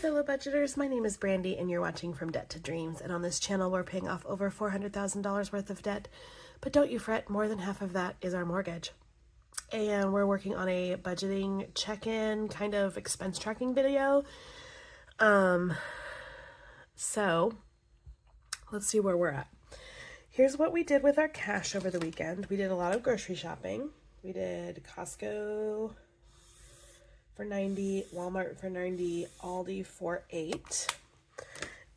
fellow budgeters, my name is Brandy and you're watching From Debt to Dreams, and on this channel we're paying off over $400,000 worth of debt, but don't you fret, more than half of that is our mortgage. And we're working on a budgeting check-in kind of expense tracking video. So let's see where we're at. Here's what we did with our cash over the weekend. We did a lot of grocery shopping. We did Costco for $90, Walmart for $90, Aldi for $8.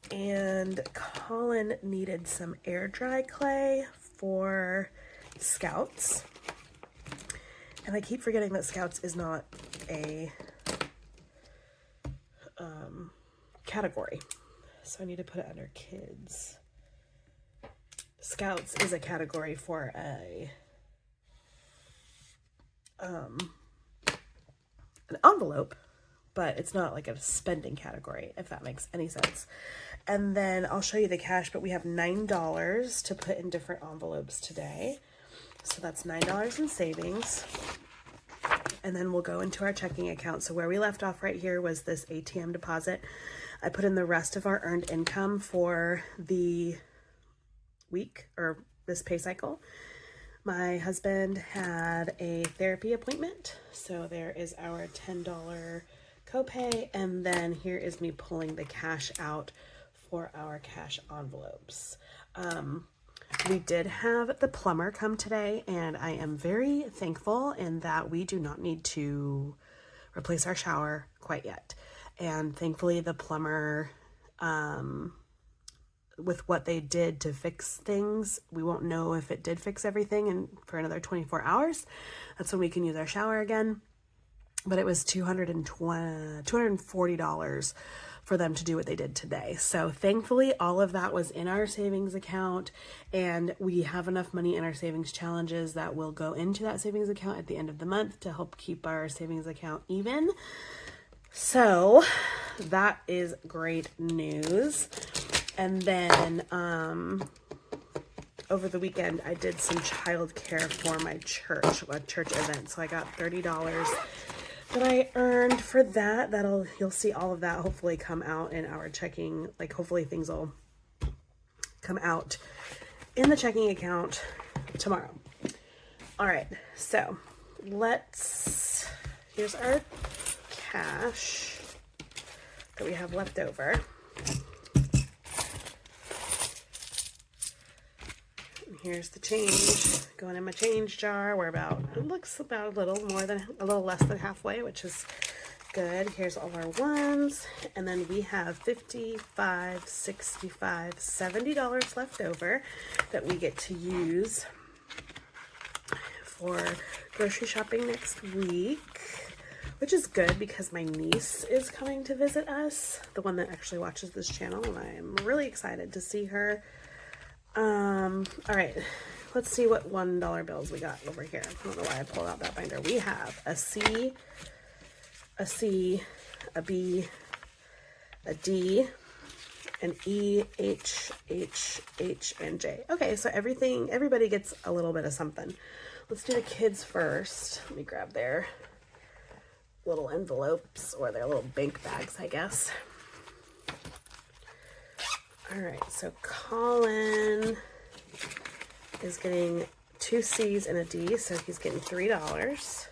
And Colin needed some air dry clay for Scouts. And I keep forgetting that Scouts is not a category. So I need to put it under kids. Scouts is a category for an envelope, but it's not like a spending category, if that makes any sense. And then I'll show you the cash, but we have $9 to put in different envelopes today. So that's $9 in savings. And then we'll go into our checking account. So where we left off right here was this ATM deposit. I put in the rest of our earned income for the week or this pay cycle. My husband had a therapy appointment, so there is our $10 copay, and then here is me pulling the cash out for our cash envelopes. We did have the plumber come today, and I am very thankful in that we do not need to replace our shower quite yet. And thankfully the plumber, with what they did to fix things, we won't know if it did fix everything and for another 24 hours. That's when we can use our shower again. But it was $240 for them to do what they did today. So thankfully all of that was in our savings account, and we have enough money in our savings challenges that will go into that savings account at the end of the month to help keep our savings account even. So that is great news. And then over the weekend, I did some childcare for my church, a church event. So I got $30 that I earned for that. You'll see all of that hopefully come out in our checking. Like hopefully things will come out in the checking account tomorrow. All right, so here's our cash that we have left over. Here's the change going in my change jar. It looks about a little less than halfway, which is good. Here's all our ones. And then we have $55, $65, $70 left over that we get to use for grocery shopping next week, which is good because my niece is coming to visit us, the one that actually watches this channel, and I'm really excited to see her. All right, let's see what $1 bills we got over here. I don't know why I pulled out that binder. We have a C, a B, a D, an E, H, and J. Okay, so everybody gets a little bit of something. Let's do the kids first. Let me grab their little envelopes, or their little bank bags, I guess. All right, so Colin is getting 2 C's and a D, so he's getting $3.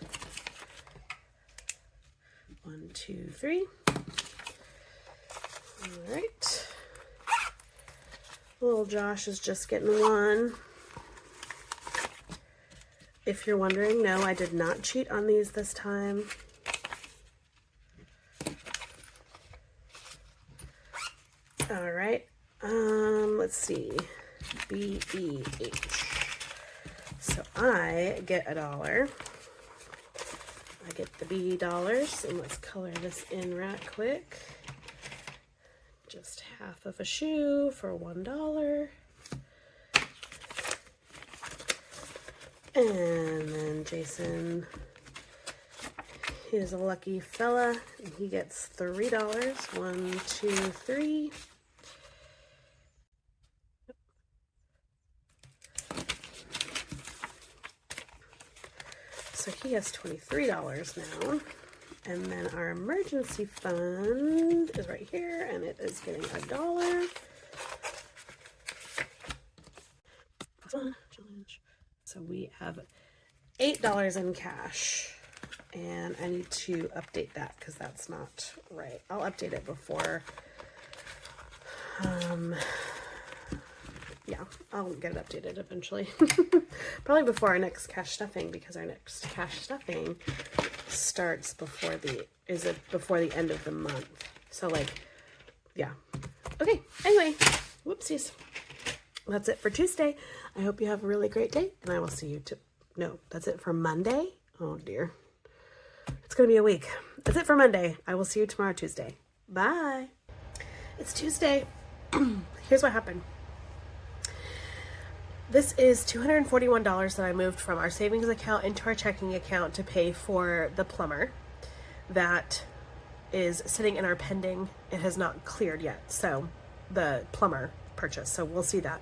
1, 2, 3. All right. Little Josh is just getting 1. If you're wondering, no, I did not cheat on these this time. All right. Let's see, B, E, H. So I get $1. I get the B dollars, and let's color this in right quick. Just half of a shoe for $1. And then Jason, he is a lucky fella, and he gets $3. 1, 2, 3. So he has $23 now. And then our emergency fund is right here, and it is getting $1. So we have $8 in cash, and I need to update that because that's not right. I'll update it before, yeah, I'll get it updated eventually. Probably before our next cash stuffing, because our next cash stuffing starts before the end of the month. So like, yeah. Okay, anyway, whoopsies. That's it for Tuesday. I hope you have a really great day, and I will see you no, that's it for Monday. Oh dear. It's going to be a week. That's it for Monday. I will see you tomorrow, Tuesday. Bye. It's Tuesday. Here's what happened. This is $241 that I moved from our savings account into our checking account to pay for the plumber that is sitting in our pending. It has not cleared yet. So the plumber purchase. So we'll see that.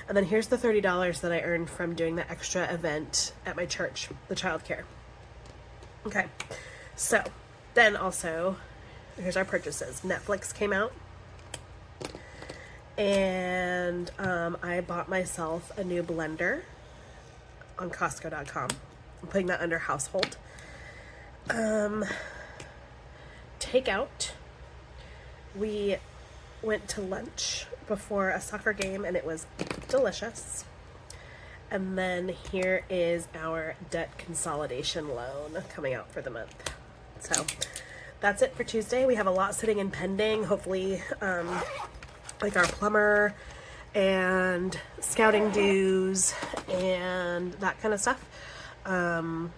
And then here's the $30 that I earned from doing the extra event at my church, the childcare. Okay. So then also, here's our purchases. Netflix came out. And I bought myself a new blender on Costco.com. I'm putting that under household. Takeout. We went to lunch before a soccer game, and it was delicious. And then here is our debt consolidation loan coming out for the month. So that's it for Tuesday. We have a lot sitting in pending. Hopefully, like our plumber and scouting dues and that kind of stuff.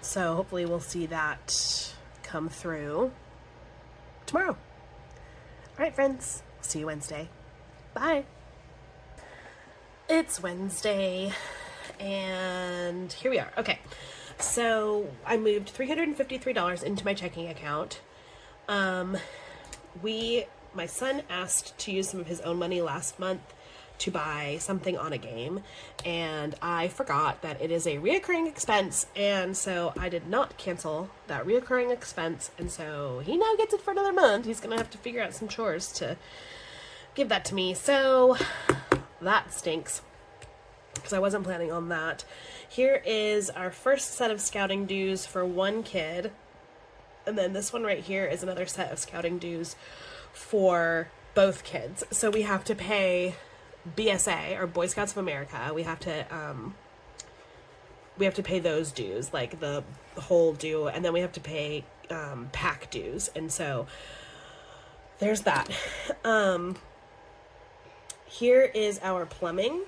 So hopefully we'll see that come through tomorrow. All right, friends. See you Wednesday. Bye. It's Wednesday, and here we are. Okay, so I moved $353 into my checking account. My son asked to use some of his own money last month to buy something on a game, and I forgot that it is a reoccurring expense, and so I did not cancel that reoccurring expense, and so he now gets it for another month. He's gonna have to figure out some chores to give that to me, so that stinks, because I wasn't planning on that. Here is our first set of scouting dues for one kid, and then this one right here is another set of scouting dues for both kids. So we have to pay BSA, or Boy Scouts of America. We have to pay those dues, like the whole due, and then we have to pay pack dues. And so there's that. Here is our plumbing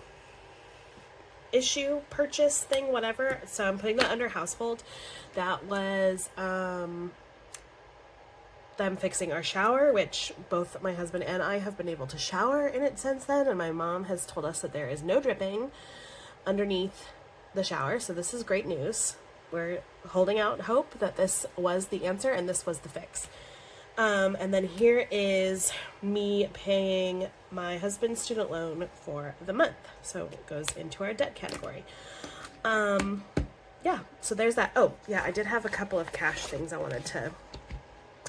issue, purchase thing, whatever. So I'm putting that under household. That was them fixing our shower, which both my husband and I have been able to shower in it since then, and my mom has told us that there is no dripping underneath the shower, so this is great news. We're holding out hope that this was the answer and this was the fix. And then here is me paying my husband's student loan for the month, so it goes into our debt category. Yeah, so there's that. Oh yeah, I did have a couple of cash things I wanted to.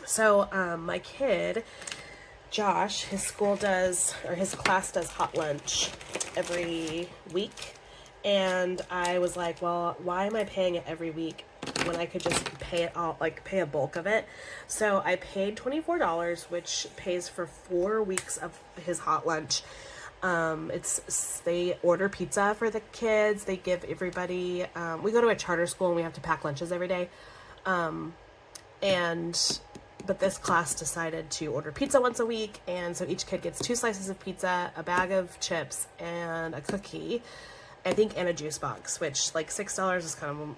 So my kid, Josh, his class does hot lunch every week. And I was like, well, why am I paying it every week when I could just pay it all, like pay a bulk of it? So I paid $24, which pays for 4 weeks of his hot lunch. They order pizza for the kids. They give everybody, we go to a charter school and we have to pack lunches every day. But this class decided to order pizza once a week, and so each kid gets 2 slices of pizza, a bag of chips, and a cookie, I think, and a juice box, which, like, $6 is kind of,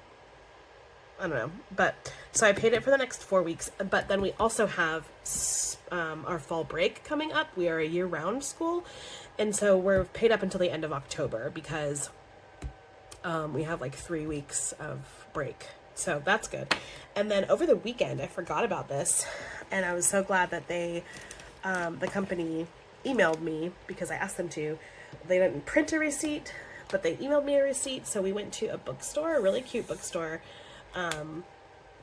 I don't know, but, so I paid it for the next 4 weeks, but then we also have, our fall break coming up. We are a year-round school, and so we're paid up until the end of October, because, we have, like, 3 weeks of break. So that's good. And then over the weekend, I forgot about this, and I was so glad that the company emailed me, because I asked them to. They didn't print a receipt, but they emailed me a receipt. So we went to a bookstore, a really cute bookstore,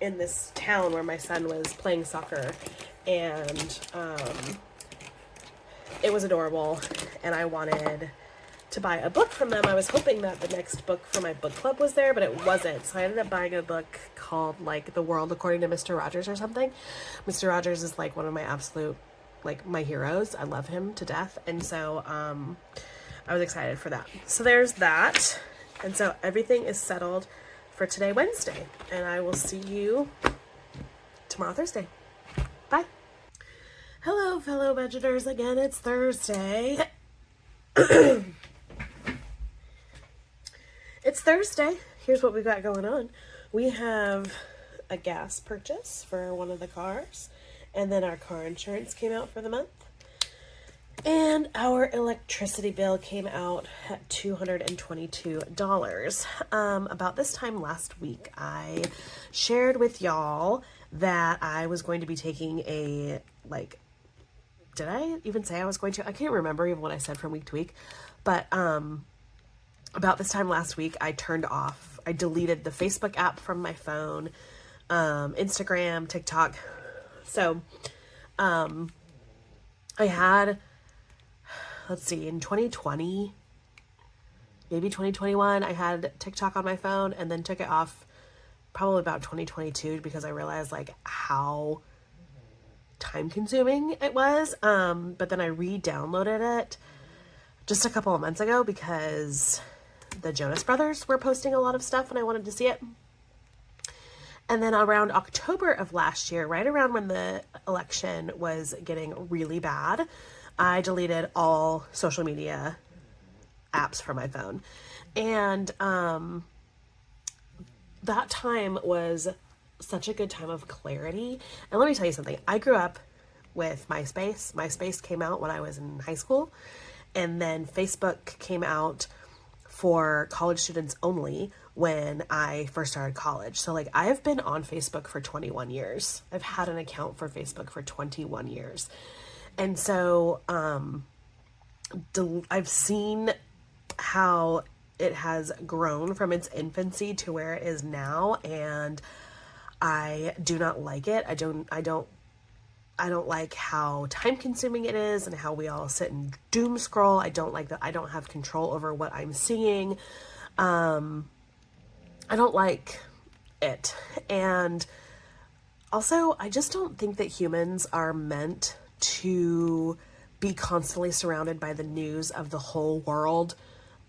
in this town where my son was playing soccer, and it was adorable, and I wanted to buy a book from them. I was hoping that the next book for my book club was there, but it wasn't. So I ended up buying a book called like The World According to Mr. Rogers or something. Mr. Rogers is like one of my absolute, like, my heroes. I love him to death. And so I was excited for that. So there's that. And so everything is settled for today, Wednesday. And I will see you tomorrow, Thursday. Bye. Hello, fellow budgeters. Again, it's Thursday. It's Thursday. Here's what we've got going on. We have a gas purchase for one of the cars, and then our car insurance came out for the month, and our electricity bill came out at $222. About this time last week, I shared with y'all that I was going to be taking a, like, did I even say I was going to? I can't remember even what I said from week to week, but about this time last week, I deleted the Facebook app from my phone, Instagram, TikTok. So, I had, let's see, in 2020, maybe 2021, I had TikTok on my phone and then took it off probably about 2022 because I realized like how time consuming it was. But then I re-downloaded it just a couple of months ago because the Jonas Brothers were posting a lot of stuff and I wanted to see it. And then around October of last year, right around when the election was getting really bad, I deleted all social media apps from my phone. And that time was such a good time of clarity. And let me tell you something. I grew up with MySpace. MySpace came out when I was in high school. And then Facebook came out for college students only when I first started college. So like I've been on Facebook for 21 years. I've had an account for Facebook for 21 years. And so I've seen how it has grown from its infancy to where it is now, and I do not like it. I don't like how time consuming it is and how we all sit and doom scroll. I don't like that I don't have control over what I'm seeing. I don't like it. And also, I just don't think that humans are meant to be constantly surrounded by the news of the whole world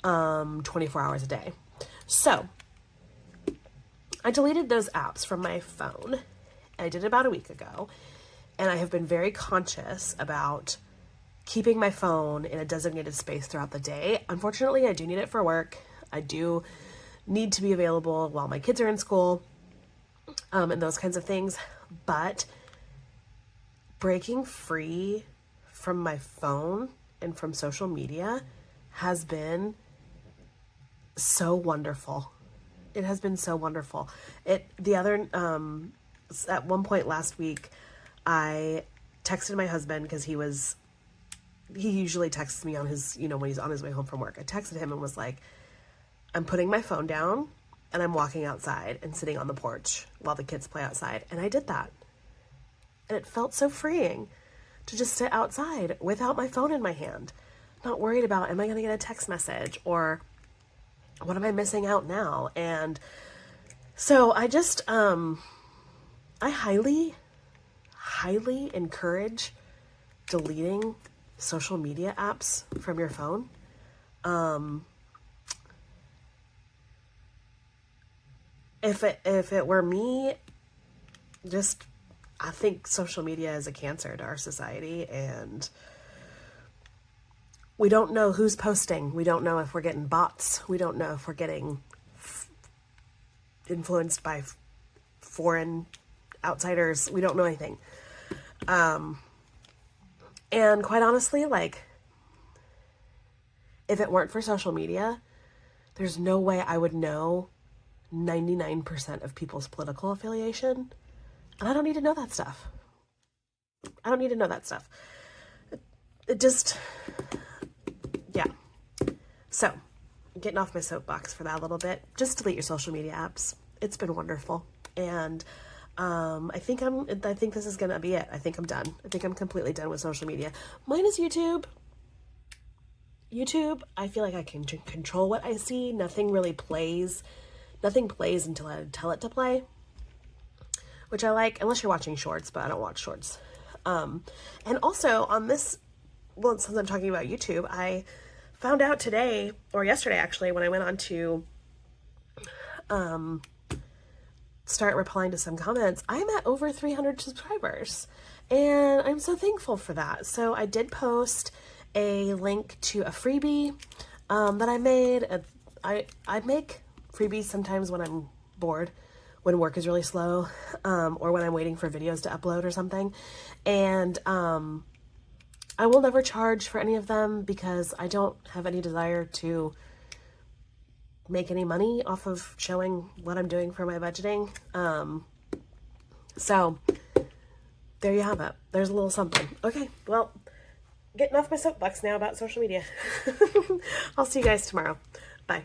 24 hours a day. So I deleted those apps from my phone. I did it about a week ago. And I have been very conscious about keeping my phone in a designated space throughout the day. Unfortunately, I do need it for work. I do need to be available while my kids are in school, and those kinds of things. But breaking free from my phone and from social media has been so wonderful. It has been so wonderful. At one point last week, I texted my husband because he usually texts me on his, when he's on his way home from work. I texted him and was like, I'm putting my phone down and I'm walking outside and sitting on the porch while the kids play outside. And I did that. And it felt so freeing to just sit outside without my phone in my hand, not worried about, am I going to get a text message or what am I missing out now? And so I just, I highly encourage deleting social media apps from your phone. If it were me, I think social media is a cancer to our society, and we don't know who's posting. We don't know if we're getting bots. We don't know if we're getting influenced by foreign outsiders. We don't know anything. And quite honestly, like, if it weren't for social media, there's no way I would know 99% of people's political affiliation. And I don't need to know that stuff. It just, yeah. So, getting off my soapbox for that a little bit. Just delete your social media apps. It's been wonderful. And I think this is gonna be it. I think I'm done. I think I'm completely done with social media. Mine is YouTube. I feel like I can control what I see. Nothing really plays. Nothing plays until I tell it to play, which I like, unless you're watching shorts, but I don't watch shorts. And also on this, well, since I'm talking about YouTube, I found out today, or yesterday actually, when I went on to start replying to some comments, I'm at over 300 subscribers, and I'm so thankful for that. So I did post a link to a freebie that I made. I make freebies sometimes when I'm bored, when work is really slow, or when I'm waiting for videos to upload or something. And I will never charge for any of them because I don't have any desire to make any money off of showing what I'm doing for my budgeting. So there you have it. There's a little something. Okay, well, getting off my soapbox now about social media. I'll see you guys tomorrow. Bye.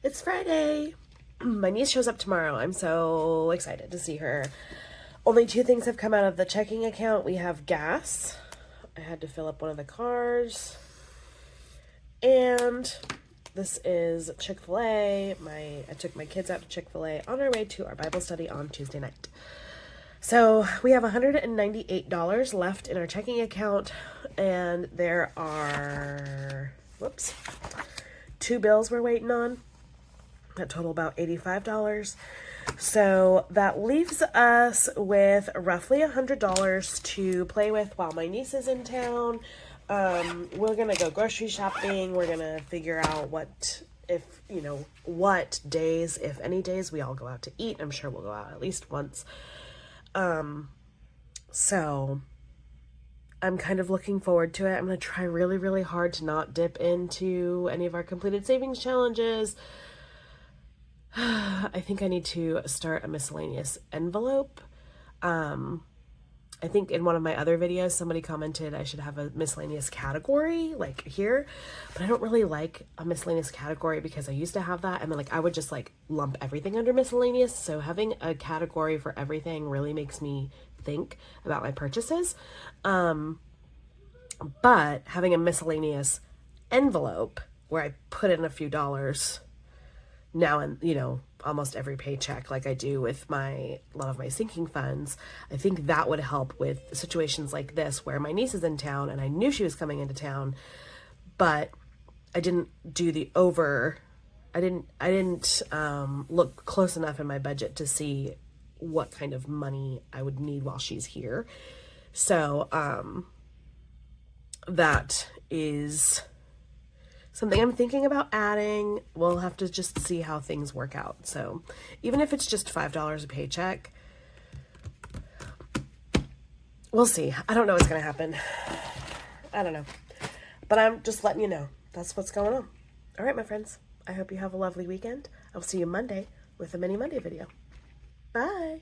It's Friday. My niece shows up tomorrow. I'm so excited to see her. Only 2 things have come out of the checking account. We have gas. I had to fill up one of the cars. And this is Chick-fil-A. I took my kids out to Chick-fil-A on our way to our Bible study on Tuesday night. So we have $198 left in our checking account, and there are, 2 bills we're waiting on that total about $85. So that leaves us with roughly $100 to play with while my niece is in town. We're gonna go grocery shopping. We're gonna figure out what days, if any days, we all go out to eat. I'm sure we'll go out at least once. So I'm kind of looking forward to it. I'm going to try really, really hard to not dip into any of our completed savings challenges. I think I need to start a miscellaneous envelope. I think in one of my other videos, somebody commented I should have a miscellaneous category like here, but I don't really like a miscellaneous category because I used to have that. And then I would just lump everything under miscellaneous. So having a category for everything really makes me think about my purchases. But having a miscellaneous envelope where I put in a few dollars now and, almost every paycheck like I do with a lot of my sinking funds, I think that would help with situations like this where my niece is in town and I knew she was coming into town, but I didn't look close enough in my budget to see what kind of money I would need while she's here. So that is something I'm thinking about adding. We'll have to just see how things work out. So even if it's just $5 a paycheck, we'll see. I don't know what's going to happen. I don't know. But I'm just letting you know. That's what's going on. All right, my friends. I hope you have a lovely weekend. I'll see you Monday with a mini Monday video. Bye.